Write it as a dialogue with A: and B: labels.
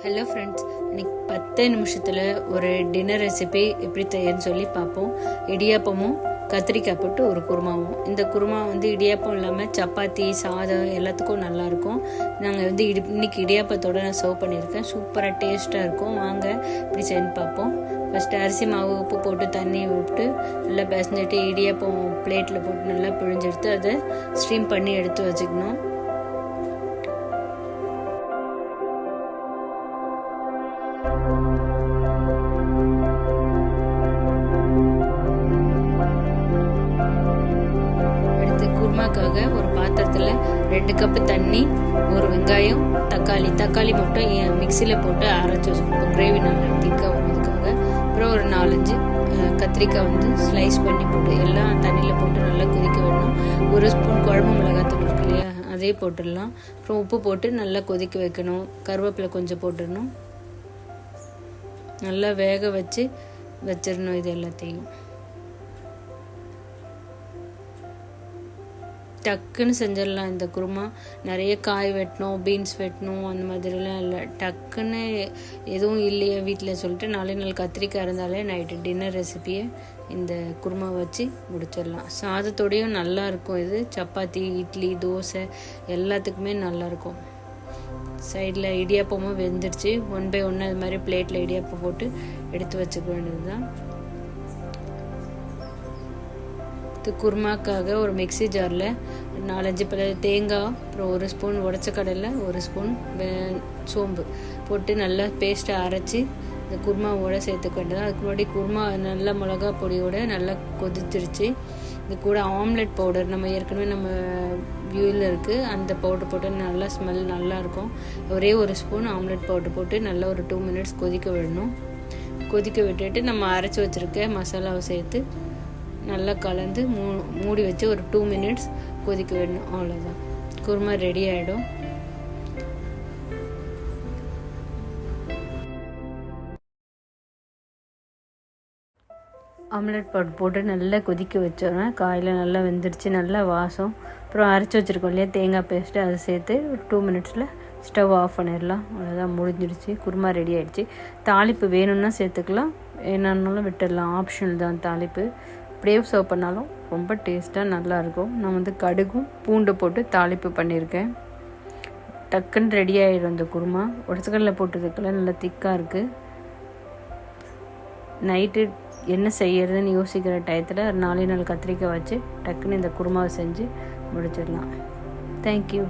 A: Hello friends, இன்னைக்கு 10 நிமிஷத்தில் ஒரு டின்னர் ரெசிபி எப்படி செய்யன்னு சொல்லி பார்ப்போம். இடியாப்பமும் கத்திரிக்காய் போட்டு ஒரு குருமாவும். இந்த குருமா இடியாப்பம் இல்லாமல் சப்பாத்தி, சாதம் எல்லாத்துக்கும் நல்லாயிருக்கும். நாங்கள் இன்னைக்கு இடியாப்பத்தோடு நான் சர்வ் பண்ணியிருக்கேன். சூப்பராக டேஸ்ட்டாக இருக்கும். வாங்க இப்படி செஞ்சு பார்ப்போம். ஃபஸ்ட்டு அரிசி மாவு, உப்பு போட்டு தண்ணி விட்டு நல்லா பிசைஞ்சிட்டு இடியாப்பம் பிளேட்டில் போட்டு நல்லா பிழிஞ்செடுத்து அதை ஸ்டீம் பண்ணி எடுத்து வச்சுக்கணும். குருமாக்காக ஒரு பாத்திரத்தில் 2 கப்பு தண்ணி, ஒரு வெங்காயம், தக்காளி மட்டும் மிக்சியில் போட்டு அரைச்சி வச்சுக்கணும். கிரேவி நல்லா திக்காக வர்றதுக்காக. அப்புறம் ஒரு 4-5 கத்திரிக்காய் ஸ்லைஸ் பண்ணி போட்டு எல்லாம் தண்ணியில் போட்டு நல்லா கொதிக்க விடணும். 1 ஸ்பூன் குழம்பு மிளகாத்தூள் இருக்கு இல்லையா, அதே போட்டுடலாம். அப்புறம் உப்பு போட்டு நல்லா கொதிக்க வைக்கணும். கருவேப்பிலை கொஞ்சம் போட்டுடணும். நல்லா வேக வச்சிடணும். இது எல்லாத்தையும் டக்குன்னு செஞ்சிடலாம். இந்த குருமா நிறைய காய் வெட்டணும், பீன்ஸ் வெட்டணும், அந்த மாதிரிலாம் இல்லை. டக்குன்னு எதுவும் இல்லையா வீட்டில் சொல்லிட்டு 4 நாள் கத்திரிக்காய் இருந்தாலே நைட்டு டின்னர் ரெசிபியை இந்த குருமா வச்சு முடிச்சிடலாம். சாதத்தோடையும் நல்லா இருக்கும். இது சப்பாத்தி, இட்லி, தோசை எல்லாத்துக்குமே நல்லாயிருக்கும். சைடில் இடியாப்பமும் வெந்துடுச்சு. 1 by 1 அது மாதிரி பிளேட்டில் இடியாப்பம் போட்டு எடுத்து வச்சுக்க வேண்டியது தான். குருமாக்காக ஒரு மிக்சி ஜாரில் 4-5 பழ தேங்காய், அப்புறம் 1 ஸ்பூன் உடச்ச கடலை, 1 ஸ்பூன் சோம்பு போட்டு நல்லா பேஸ்ட்டை அரைச்சி இந்த குருமாவோட சேர்த்துக்க வேண்டியது. அதுக்கு முன்னாடி குருமா நல்லா மிளகா பொடியோட நல்லா கொதிச்சிருச்சு. இது கூட ஆம்லெட் பவுடர் நம்ம வியூவில் இருக்குது, அந்த பவுடர் போட்டு நல்லா ஸ்மெல் நல்லாயிருக்கும். ஒரே 1 ஸ்பூன் ஆம்லெட் பவுடர் போட்டு நல்லா ஒரு 2 minutes கொதிக்க விடணும். கொதிக்க விட்டுட்டு நம்ம அரைச்சி வச்சுருக்க மசாலாவை சேர்த்து நல்லா கலந்து மூடி வச்சு ஒரு 2 minutes கொதிக்க விடணும். அவ்வளோதான், குருமா ரெடி ஆகிடும். ஆம்லெட் பவுடர் போட்டு நல்லா கொதிக்க வச்சோன்னா காயில் நல்லா வெந்துடுச்சு, நல்லா வாசம். அப்புறம் அரைச்சி வச்சுருக்கோம் இல்லையா தேங்காய் பேஸ்ட்டு, அதை சேர்த்து ஒரு 2 minutesல ஸ்டவ் ஆஃப் பண்ணிடலாம். அவ்வளோதான், முடிஞ்சிடுச்சு. குருமா ரெடி ஆகிடுச்சு. தாளிப்பு வேணும்னா சேர்த்துக்கலாம், என்னன்னாலும் விட்டுடலாம். ஆப்ஷனல் தான் தாளிப்பு. அப்படியே சர்வ் பண்ணாலும் ரொம்ப டேஸ்ட்டாக நல்லாயிருக்கும். நான் கடுகும் பூண்டு போட்டு தாளிப்பு பண்ணியிருக்கேன். டக்குன்னு ரெடி ஆகிடும் இந்த குருமா. உடச்சக்கடலை போட்டதுக்கெல்லாம் நல்லா திக்காக இருக்குது. நைட்டு என்ன செய்யறதுன்னு யோசிக்கிற டயத்தில் 4 நாள் கத்திரிக்காய் வச்சு டக்குன்னு இந்த குருமாவை செஞ்சு முடிச்சிடலாம். தேங்க்யூ.